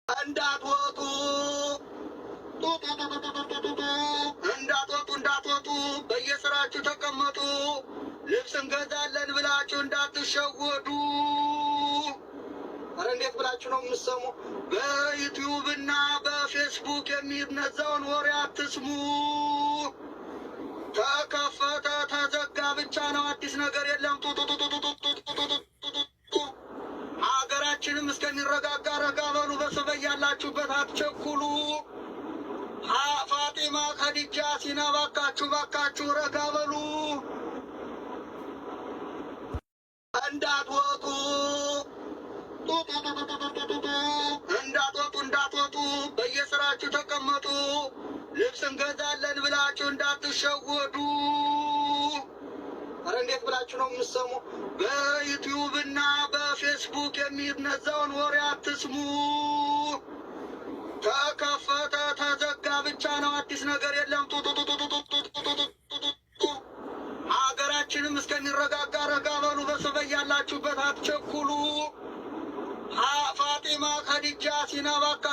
እንዳትወጡ እንዳትወጡ በየስራችሁ ተቀመጡ። ልብስ እንገዛለን ብላችሁ እንዳትሸወዱ። ኧረ እንዴት ብላችሁ ነው የምትሰሙ? በዩቲዩብ እና በፌስቡክ የሚነዛውን ወሬ አትስሙ። ተከፈተ ተዘጋ ብቻ ነው፣ አዲስ ነገር የለም። ሀገራችንም እስከሚረጋጋ ረጋ በሉ። በሰበይ ያላችሁበት አትቸኩሉ። ፋጢማ ከዲጃ ሲና ባካችሁ ረጋ በሉ። እንዳትወጡ እንዳትወጡ በየስራችሁ ተቀመጡ። ልብስ እንገዛለን ብላችሁ እንዳትሸወዱ። ኧረ እንዴት ብላችሁ ነው የምትሰሙ? በዩቲዩብ እና በፌስቡክ የሚነዛውን ወሬ አትስሙ። ተከፈተ ተዘጋ ብቻ ነው፣ አዲስ ነገር የለም። ሀገራችንም እስከሚረጋጋ ረጋ በሉ። በሰበይ ያላችሁበት አትቸኩሉ። ፋጢማ ከዲጃ ሲና ባካ